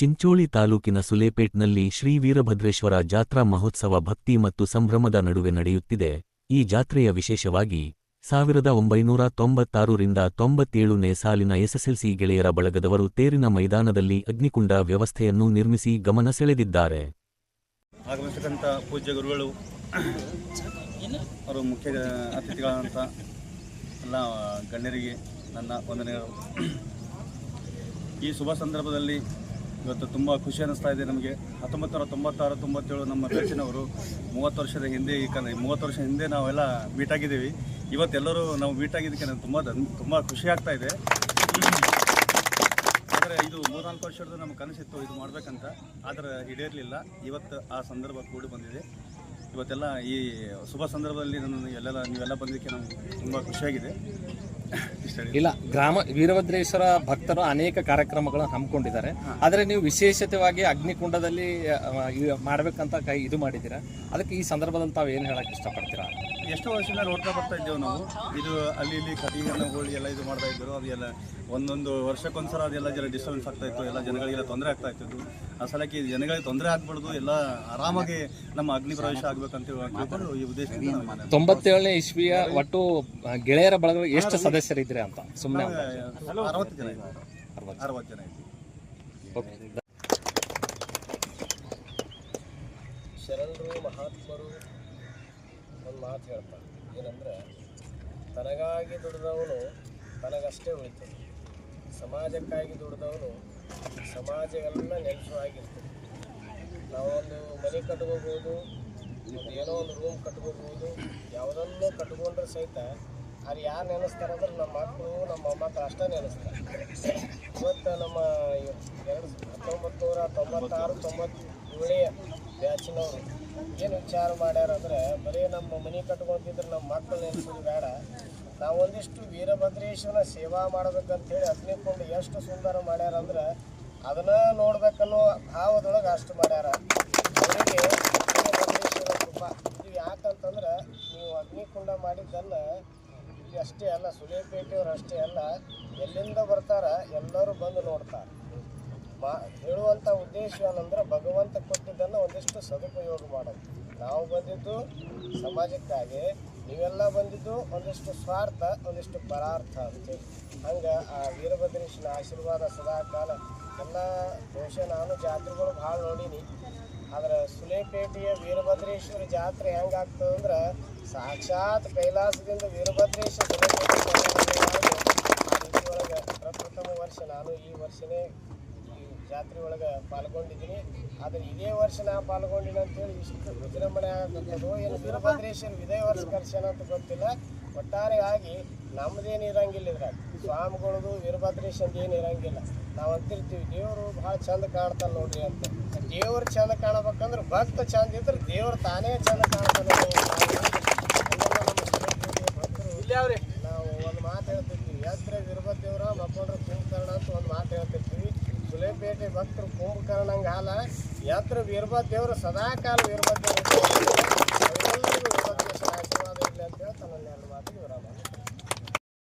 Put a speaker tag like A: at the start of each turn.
A: ಚಿಂಚೋಳಿ ತಾಲೂಕಿನ ಸುಲೇಪೇಟ್ನಲ್ಲಿ ಶ್ರೀ ವೀರಭದ್ರೇಶ್ವರ ಜಾತ್ರಾ ಮಹೋತ್ಸವ ಭಕ್ತಿ ಮತ್ತು ಸಂಭ್ರಮದ ನಡುವೆ ನಡೆಯುತ್ತಿದೆ. ಈ ಜಾತ್ರೆಯ ವಿಶೇಷವಾಗಿ 1996 ರಿಂದ 97ನೇ ಸಾಲಿನ ಎಸ್ಎಸ್ಎಲ್ಸಿ ಗೆಳೆಯರ ಬಳಗದವರು ತೇರಿನ ಮೈದಾನದಲ್ಲಿ ಅಗ್ನಿಕುಂಡ ವ್ಯವಸ್ಥೆಯನ್ನು ನಿರ್ಮಿಸಿ ಗಮನ ಸೆಳೆದಿದ್ದಾರೆ.
B: ಆಗಮಿಸತಕ್ಕಂಥ ಪೂಜ್ಯ ಗುರುಗಳು, ಅವರು ಮುಖ್ಯ ಅತಿಥಿಗಳಂತ ಎಲ್ಲ ಗಣ್ಯರಿಗೆ ನನ್ನ ವಂದನೆಗಳು. ಈ ಶುಭ ಸಂದರ್ಭದಲ್ಲಿ ಇವತ್ತು ತುಂಬ ಖುಷಿ ಅನ್ನಿಸ್ತಾ ಇದೆ ನಮಗೆ. 1996-97 ನಮ್ಮ ಬೆಚ್ಚಿನವರು 30 ವರ್ಷದ ಹಿಂದೆ, ಈ 30 ವರ್ಷ ಹಿಂದೆ ನಾವೆಲ್ಲ ಮೀಟ್ ಆಗಿದ್ದೀವಿ. ಇವತ್ತೆಲ್ಲರೂ ನಾವು ಮೀಟ್ ಆಗಿದ್ದಕ್ಕೆ ನನಗೆ ತುಂಬ ಖುಷಿ ಆಗ್ತಾ ಇದೆ. ಆದರೆ ಇದು 3-4 ವರ್ಷದ ನಮ್ಮ ಕನಸಿತ್ತು ಇದು ಮಾಡಬೇಕಂತ, ಆದರೆ ಈಡೇರಲಿಲ್ಲ. ಇವತ್ತು ಆ ಸಂದರ್ಭ ಕೂಡಿ ಬಂದಿದೆ. ಇವತ್ತೆಲ್ಲ ಈ ಶುಭ ಸಂದರ್ಭದಲ್ಲಿ ನೀವೆಲ್ಲ ಬಂದಿದ್ದಕ್ಕೆ ನಮ್ಗೆ ತುಂಬ ಖುಷಿಯಾಗಿದೆ.
C: ಇಲ್ಲ, ಗ್ರಾಮ ವೀರಭದ್ರೇಶ್ವರ ಭಕ್ತರು ಅನೇಕ ಕಾರ್ಯಕ್ರಮಗಳನ್ನು ಹಮ್ಮಿಕೊಂಡಿದ್ದಾರೆ. ಆದರೆ ನೀವು ವಿಶೇಷತೆಯಾಗಿ ಅಗ್ನಿಕುಂಡದಲ್ಲಿ ಮಾಡಬೇಕಂತ ಇದು ಮಾಡಿದ್ದೀರಾ. ಅದಕ್ಕೆ ಈ ಸಂದರ್ಭದಲ್ಲಿ ತಾವು ಏನು ಹೇಳಕ್ಕೆ ಇಷ್ಟಪಡ್ತೀರಾ?
B: ಎಷ್ಟೋ ವರ್ಷದಿಂದ ನೋಡ್ತಾ ಬರ್ತಾ ಇದ್ದೇವೆ ನಾವು. ಇದು ಅಲ್ಲಿ ಇಲ್ಲಿ ಕಟಿಗಳು ಎಲ್ಲ ಇದು ಮಾಡ್ತಾ ಇದ್ದರು. ಅದೆಲ್ಲ ಒಂದೊಂದು ವರ್ಷಕ್ಕೊಂದ್ಸಲ ಅದೆಲ್ಲ ಜನ ಡಿಸ್ಟರ್ಬೆನ್ಸ್ ಆಗ್ತಾ ಇತ್ತು, ಎಲ್ಲ ಜನಗಳಿಗೆಲ್ಲ ತೊಂದರೆ ಆಗ್ತಾ ಇತ್ತು. ಆ ಸಲಕ್ಕೆ ಜನಗಳಿಗೆ ತೊಂದರೆ ಆಗ್ಬಾರ್ದು, ಎಲ್ಲ ಆರಾಮಾಗಿ ನಮ್ಮ ಅಗ್ನಿ ಪ್ರವೇಶ ಆಗ್ಬೇಕಂತ ತಿಳ್ಕೊಂಡು ಈ ಉದ್ದೇಶದಿಂದ
C: 97ನೇ ಇಸ್ವಿಯ ಒಟ್ಟು ಗೆಳೆಯರ ಬಳಗ ಎಷ್ಟು ಸದಸ್ಯರಿದ್ರೆ ಅಂತ ಸುಮ್ಮನೆ
B: 60 ಜನ ಇದ್ದೀವಿ.
D: ಶರಣರು ಮಹಾತ್ಮರು ಒಂದು ಮಾತು ಹೇಳ್ತಾರೆ, ಏನಂದರೆ ತನಗಾಗಿ ದುಡಿದವನು ತನಗಷ್ಟೇ ಉಳಿತಾನೆ, ಸಮಾಜಕ್ಕಾಗಿ ದುಡಿದವನು ಸಮಾಜ ಎಲ್ಲ ನೆಲೆಸುವಾಗಿರ್ತದೆ. ನಾವೊಂದು ಮನೆ ಕಟ್ಕೋಬೋದು, ಏನೋ ಒಂದು ರೂಮ್ ಕಟ್ಕೋಬೋದು, ಯಾವುದನ್ನು ಕಟ್ಕೊಂಡ್ರೆ ಸಹಿತ ಅದು ಯಾರು ನೆನೆಸ್ತಾರೆ ಅಂದ್ರೆ ನಮ್ಮ ಮಕ್ಕಳು ನಮ್ಮ ಮೊಮ್ಮಕ್ಕಳು ಅಷ್ಟೇ ನೆನೆಸ್ತಾರೆ. ಇವತ್ತು ನಮ್ಮ 1996-97 ಬ್ಯಾಚಿನವರು ಏನು ವಿಚಾರ ಮಾಡ್ಯಾರ ಅಂದರೆ, ಬರೀ ನಮ್ಮ ಮನೆ ಕಟ್ಕೊತಿದ್ರೆ ನಮ್ಮ ಮಕ್ಕಳು ನೆನೆಸೋದು ಬೇಡ, ನಾವೊಂದಿಷ್ಟು ವೀರಭದ್ರೇಶ್ವರನ ಸೇವಾ ಮಾಡ್ಬೇಕಂತೇಳಿ ಅಗ್ನಿಕುಂಡ ಎಷ್ಟು ಸುಂದರ ಮಾಡ್ಯಾರ ಅಂದ್ರೆ ಅದನ್ನು ನೋಡ್ಬೇಕನ್ನೋ ಭಾವದೊಳಗೆ ಅಷ್ಟು ಮಾಡ್ಯಾರ. ಅವರಿಗೆ ವೀರಭದ್ರೇಶ್ವರ ಕೃಪಾ. ಇದು ಯಾಕಂತಂದ್ರೆ, ನೀವು ಅಗ್ನಿಕುಂಡ ಮಾಡಿದ್ದನ್ನು ಇಲ್ಲಿ ಅಷ್ಟೇ ಅಲ್ಲ, ಸುಲೇಪೇಟೆಯವರು ಅಷ್ಟೇ ಅಲ್ಲ, ಎಲ್ಲಿಂದ ಬರ್ತಾರ ಎಲ್ಲರೂ ಬಂದು ನೋಡ್ತಾರೆ. ಹೇಳುವಂಥ ಉದ್ದೇಶ ಏನಂದ್ರೆ, ಭಗವಂತ ಕೊಟ್ಟಿದ್ದನ್ನು ಒಂದಿಷ್ಟು ಸದುಪಯೋಗ ಮಾಡೋದು. ನಾವು ಬಂದಿದ್ದು ಸಮಾಜಕ್ಕಾಗಿ, ನೀವೆಲ್ಲ ಬಂದಿದ್ದು ಒಂದಿಷ್ಟು ಸ್ವಾರ್ಥ, ಒಂದಿಷ್ಟು ಪರಾರ್ಥ ಅಂತೇಳಿ. ಹಂಗೆ ಆ ವೀರಭದ್ರೇಶ್ವರನ ಆಶೀರ್ವಾದ ಸದಾಕಾಲ ಎಲ್ಲ. ಬಹುಶಃ ನಾನು ಜಾತ್ರೆಗಳು ಭಾಳ ನೋಡೀನಿ, ಆದರೆ ಸುಲೇಪೇಟೆಯ ವೀರಭದ್ರೇಶ್ವರ ಜಾತ್ರೆ ಹೆಂಗಾಗ್ತದೆ ಅಂದ್ರೆ, ಸಾಕ್ಷಾತ್ ಕೈಲಾಸದಿಂದ ವೀರಭದ್ರೇಶ್ವರ ಒಳಗೆ ಪ್ರಪ್ರಥಮ ವರ್ಷ ನಾನು ಈ ವರ್ಷನೇ ಈ ಜಾತ್ರೆ ಒಳಗೆ ಪಾಲ್ಗೊಂಡಿದ್ದೀನಿ. ಆದರೆ ಇದೇ ವರ್ಷ ನಾ ಪಾಲ್ಗೊಂಡಿನಿ ಅಂತೇಳಿ ಇಷ್ಟು ವಿಜೃಂಭಣೆ ಆಗತ್ತದೋ ಏನು ವೀರಭದ್ರೇಶ್ವರ ಇದೇ ವರ್ಷ ಕರ್ಸನ ಅಂತ ಗೊತ್ತಿಲ್ಲ. ಒಟ್ಟಾರೆಯಾಗಿ ನಮ್ಮದೇನು ಇರಂಗಿಲ್ಲ, ಇದ್ರಾಗ ಸ್ವಾಮಿಗಳದು ವೀರಭದ್ರೇಶ್ವರದ ಏನು ಇರಂಗಿಲ್ಲ. ನಾವು ಅಂತಿರ್ತೀವಿ ದೇವರು ಭಾಳ ಚಂದ ಕಾಣ್ತಾನೆ ನೋಡ್ರಿ ಅಂತ. ದೇವ್ರು ಚಂದ ಕಾಣಬೇಕಂದ್ರೆ ಭಕ್ತ ಚಂದ ಇದ್ರೆ ದೇವ್ರು ತಾನೇ ಚಂದ ಕಾಣ್ತಾನೆ. ಭಕ್ತರು ನಾವು ಒಂದು ಮಾತು ಹೇಳ್ತಿರ್ತೀವಿ, ಎದ್ರ ವೀರಭದ್ರೇಶ್ವರ ಮಕ್ಕೊಂಡ್ರೆ ಕುಂಭಕರ್ಣ ಅಂತ ಒಂದು ಮಾತು ಹೇಳ್ತಿರ್ತೀವಿ. ಸುಲೇಪೇಟೆ ಭಕ್ತರು ಕುಂಭಕರ್ಣಂಗೆ ಹಾಲ, ಎದ್ರ ವೀರಭದ್ರೇಶ್ವರ ಸದಾಕಾಲ ವೀರಭದ್ರೇಶ್ವರ ವೀರಭದ್ರೇಶ್ವರ ಆಶೀರ್ವಾದ ಇರಲಿ ಅಂತ ಹೇಳ್ತಾ ನನ್ನ 2 ಮಾತಿಗೆ ವಿರಾಮ.